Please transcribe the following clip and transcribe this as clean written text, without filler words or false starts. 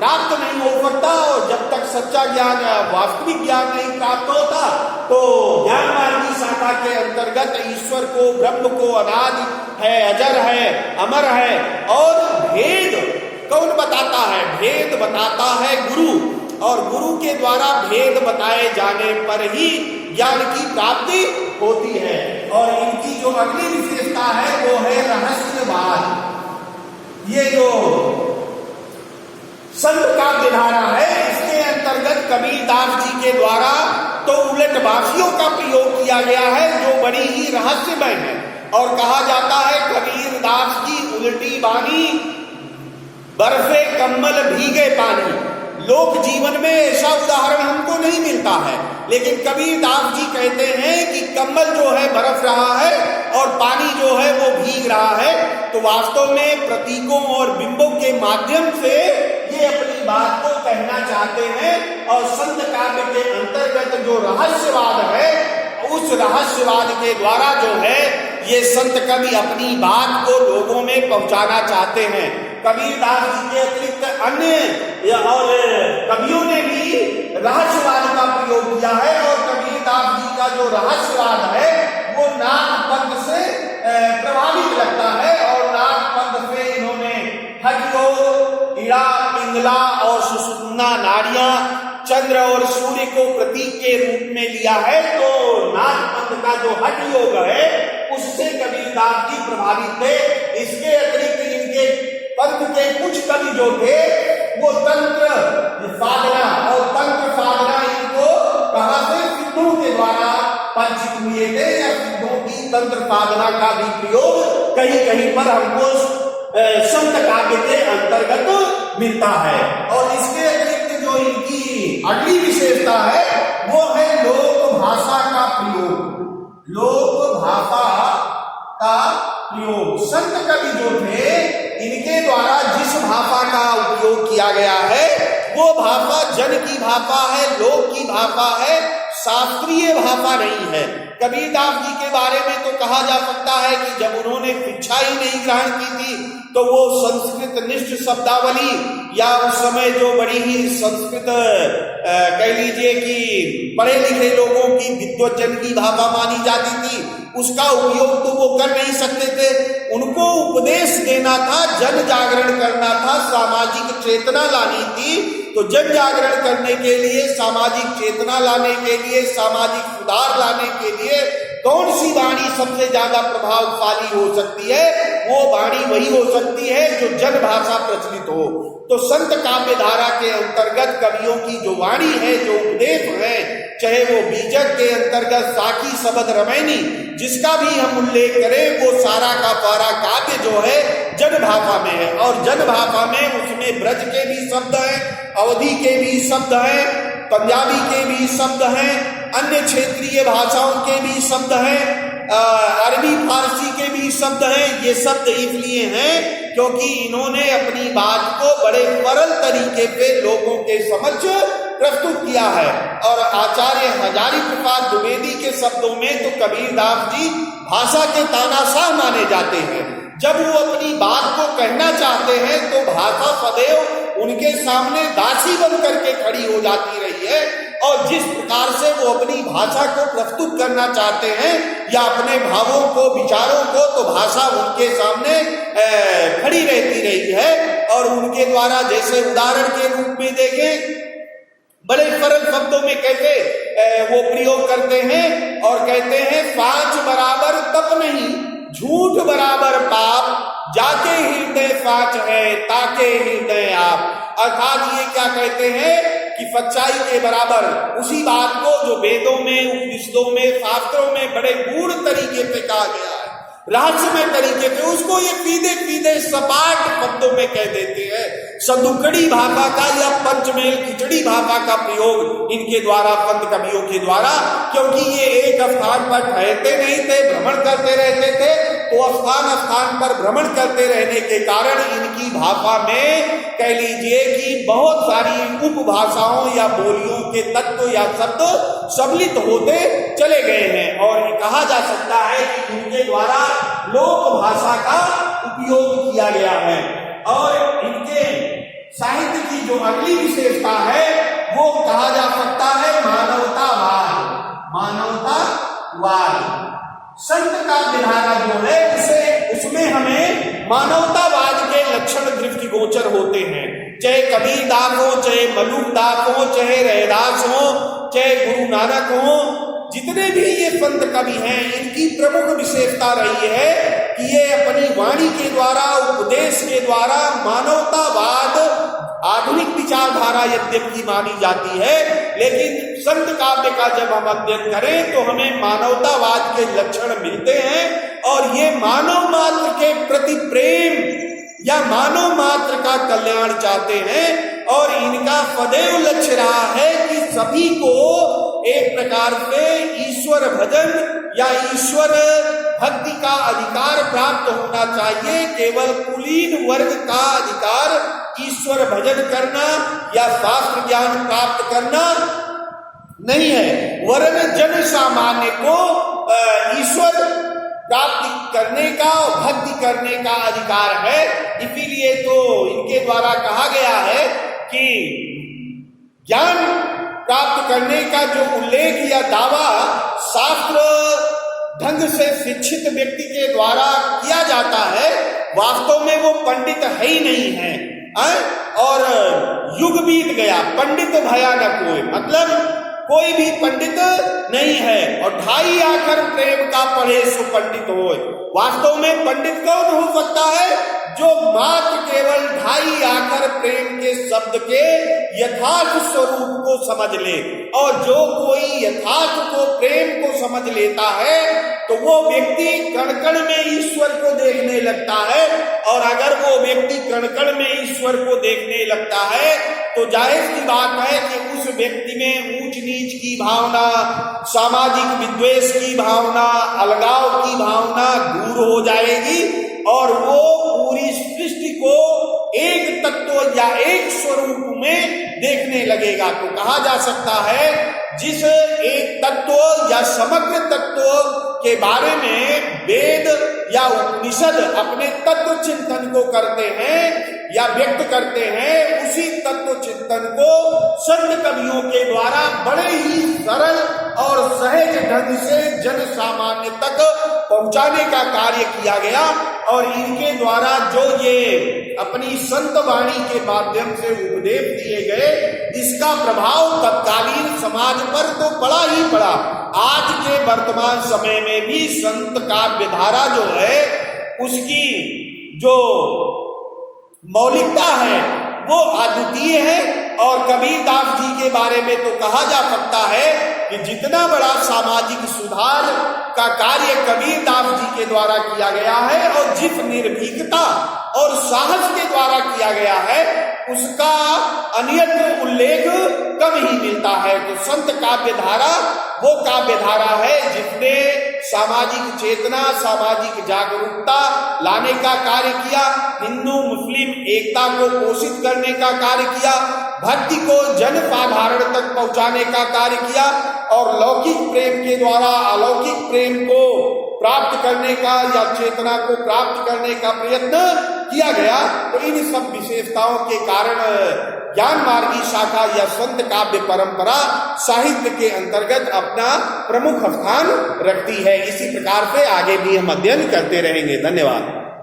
प्राप्त नहीं हो सकता। और जब तक सच्चा ज्ञान, वास्तविक ज्ञान नहीं प्राप्त होता तो ज्ञान मार्गी शाखा के अंतर्गत ईश्वर को, ब्रह्म को अनादि है, अजर है, अमर है। और भेद कौन बताता है? भेद बताता है गुरु, और गुरु के द्वारा भेद बताए जाने पर ही ज्ञान की प्राप्ति होती है। और इनकी जो अगली विशेषता है वो है रहस्यवाद। ये जो संत काव्य धारा है इसके अंतर्गत कबीरदास जी के द्वारा तो उलट वासियों का प्रयोग किया गया है जो बड़ी ही रहस्यमय है। और कहा जाता है कबीरदास की उल्टी वाणी बरसे कम्बल भीगे पानी। लोक जीवन में ऐसा उदाहरण हमको नहीं मिलता है, लेकिन कबीरदास जी कहते हैं कि कम्बल जो है बरस रहा है और पानी जो है वो भीग रहा है। तो वास्तव में प्रतीकों और बिंबों के माध्यम से ये अपनी बात को कहना चाहते हैं। और संत काव्य के अंतर्गत जो रहस्यवाद है उस रहस्यवाद के द्वारा जो है ये संत कवि अपनी बात को लोगों में पहुंचाना चाहते हैं। कबीरदास जी के अतिरिक्त अन्य और कवियों ने भी रहस्यवाद का प्रयोग किया है। और कबीरदास जी का जो रहस्यवाद है वो नाग पद से प्रभावित लगता है। और नाग पद से इन्होंने हरियो, इड़ा, पिंगला और सुषुम्ना नाड़ियां, चंद्र और सूर्य को प्रतीक के रूप में लिया है। तो नागपंथ का जो हठ योग है उससे कबीरदास जी प्रभावित थे। इसके अतिरिक्त इनके पंथ के कुछ कवि जो थे वो तंत्र साधना और तंत्र साधना इनको कहां से सिद्धों के द्वारा परिचित हुए थे, या सिद्धों की तंत्र साधना का भी प्रयोग कहीं कहीं पर हमको संत काव्य के अंतर्गत मिलता है। और इसके अतिरिक्त जो इनकी अगली विशेषता है वो है लोक भाषा का प्रयोग। लोक भाषा का प्रयोग संत कवि जो थे इनके द्वारा जिस भाषा का उपयोग किया गया है वो भाषा जन की भाषा है, लोक की भाषा है, शास्त्रीय भाषा नहीं है। कबीरदास जी के बारे में तो कहा जा सकता है कि जब उन्होंने शिक्षा ही नहीं ग्रहण की थी तो वो संस्कृत निष्ठ शब्दावली या उस समय जो बड़ी ही संस्कृत कह लीजिए कि पढ़े लिखे लोगों की विद्वज्जन की भाषा मानी जाती थी, उसका उपयोग तो वो कर नहीं सकते थे। उनको उपदेश देना था, जन जागरण करना था, सामाजिक चेतना लानी थी। तो जन जागरण करने के लिए, सामाजिक चेतना लाने के लिए, सामाजिक सुधार लाने के लिए कौन सी वाणी सबसे ज्यादा प्रभावशाली हो सकती है? वो वाणी वही हो सकती है जो जन भाषा प्रचलित हो। तो संत काव्य धारा के अंतर्गत कवियों की जो वाणी है, जो उपदेश है, चाहे वो बीजक के अंतर्गत साकी शबद रमैनी जिसका भी हम उल्लेख करें वो सारा का सारा काव्य जो है जन भाषा में है। और जन भाषा में उसमें ब्रज के भी शब्द हैं, अवधी के भी शब्द हैं, पंजाबी के भी शब्द हैं, अन्य क्षेत्रीय भाषाओं के भी शब्द हैं, अरबी फारसी के भी शब्द हैं। ये शब्द इसलिए हैं क्योंकि इन्होंने अपनी बात को बड़े सरल तरीके पे लोगों के समक्ष प्रस्तुत किया है। और आचार्य हजारी प्रसाद द्विवेदी के शब्दों में तो कबीरदास जी भाषा के तानाशाह माने जाते हैं। जब वो अपनी बात को कहना चाहते हैं तो भाषा सदैव उनके सामने दासी बन करके खड़ी हो जाती रही है। और जिस प्रकार से वो अपनी भाषा को प्रस्तुत करना चाहते हैं या अपने भावों को, विचारों को, तो भाषा उनके सामने खड़ी रहती रही है। और उनके द्वारा जैसे उदाहरण के रूप में देखें, बड़े सरल शब्दों में कैसे वो प्रयोग करते हैं और कहते हैं साच बराबर तप नहीं, झूठ बराबर पाप, जाके हृदय साच है ताके हृदय आप। अर्थात ये क्या कहते हैं कि सच्चाई के बराबर उसी बात को जो वेदों में, उपनिषदों में, शास्त्रों में बड़े गूढ़ तरीके से कहा गया है, रहस्यमय तरीके से, उसको ये सीधे सीधे सपाट शब्दों में कह देते हैं। सदुकड़ी भाषा का या पंचमेल खिचड़ी भाषा का प्रयोग इनके द्वारा, संत कवियों के द्वारा, क्योंकि ये एक स्थान पर ठहरते नहीं थे, भ्रमण करते रहते थे। तो स्थान स्थान पर भ्रमण करते रहने के कारण इनकी भाषा में कह लीजिए कि बहुत सारी उपभाषाओं या बोलियों के तत्व या शब्द सम्मिलित होते चले गए हैं। और कहा जा सकता है कि इनके द्वारा लोक भाषा का उपयोग किया गया है। और इनके साहित्य की जो अगली विशेषता है वो कहा जा सकता है मानवतावाद। मानवतावाद संत काव्यधारा जो है उसमें हमें मानवतावाद के लक्षण दृष्टिगोचर होते हैं। चाहे कबीरदास हो, चाहे मलुकदास हो, चाहे रैदास हो, चाहे गुरु नानक हो, जितने भी ये संत कवि हैं इनकी प्रमुख विशेषता रही है कि ये अपनी वाणी के द्वारा, उपदेश के द्वारा मानवतावाद आधुनिक विचारधारा यद्यपि मानी जाती है, लेकिन संत काव्य का जब हम अध्ययन करें तो हमें मानवतावाद के लक्षण मिलते हैं और ये मानव मात्र के प्रति प्रेम या मानव मात्र का कल्याण चाहते हैं और इनका सदैव लक्ष्य रहा है कि सभी को एक प्रकार से ईश्वर भजन या ईश्वर भक्ति का अधिकार प्राप्त होना चाहिए। केवल कुलीन वर्ग का अधिकार ईश्वर भजन करना या शास्त्र ज्ञान प्राप्त करना नहीं है, वरन जन सामान्य को ईश्वर प्राप्ति करने का और भक्ति करने का अधिकार है। इसीलिए तो इनके द्वारा कहा गया है कि ज्ञान प्राप्त करने का जो उल्लेख या दावा शास्त्र ढंग से शिक्षित व्यक्ति के द्वारा किया जाता है, वास्तव में वो पंडित है ही नहीं है। और युग बीत गया, पंडित भया न कोई, मतलब कोई भी पंडित नहीं है। और ढाई आकर प्रेम का पढ़े सो पंडित हो। वास्तव में पंडित कौन हो सकता है? जो मात्र केवल ढाई आकर प्रेम के शब्द के यथार्थ स्वरूप को समझ ले। और जो कोई यथार्थ को, प्रेम को समझ लेता है तो वो व्यक्ति कण कण में ईश्वर को देखने लगता है। और अगर वो व्यक्ति कण कण में ईश्वर को देखने लगता है तो जाहिर सी बात है कि उस व्यक्ति में ऊंच नीच की भावना, सामाजिक विद्वेष की भावना, अलगाव की भावना दूर हो जाएगी और वो पूरी सृष्टि को एक तत्व या एक स्वरूप में देखने लगेगा। तो कहा जा सकता है जिस एक तत्व या समग्र तत्व के बारे में वेद या उपनिषद अपने तत्व चिंतन को करते हैं या व्यक्त करते हैं, उसी तत्व चिंतन को संत कवियों के द्वारा बड़े ही सरल और सहज ढंग से जन सामान्य तक पहुंचाने का कार्य किया गया। और इनके द्वारा जो ये अपनी संत वाणी के माध्यम से उपदेश दिए गए, इसका प्रभाव तत्कालीन समाज पर तो पड़ा ही पड़ा। आज के वर्तमान समय में भी संत काव्य धारा जो है उसकी जो मौलिकता है वो अद्वितीय है। और कबीरदास जी के बारे में तो कहा जा सकता है कि जितना बड़ा सामाजिक सुधार का कार्य कबीरदास जी के द्वारा किया गया है और जिस निर्भीकता और साहस के द्वारा किया गया है उसका अन्यत्र उल्लेख कम ही मिलता है। तो संत काव्य धारा वो काव्य धारा है जिसने सामाजिक चेतना, सामाजिक जागरूकता लाने का कार्य किया, हिंदू मुस्लिम एकता को पोषित करने का कार्य किया, भक्ति को जन साधारण तक पहुंचाने का कार्य किया और लौकिक प्रेम के द्वारा अलौकिक प्रेम को प्राप्त करने का या चेतना को प्राप्त करने का प्रयत्न किया गया। तो इन सब विशेषताओं के कारण ज्ञान मार्गी शाखा या संत काव्य परंपरा साहित्य के अंतर्गत अपना प्रमुख स्थान रखती है। इसी प्रकार से आगे भी हम अध्ययन करते रहेंगे। धन्यवाद।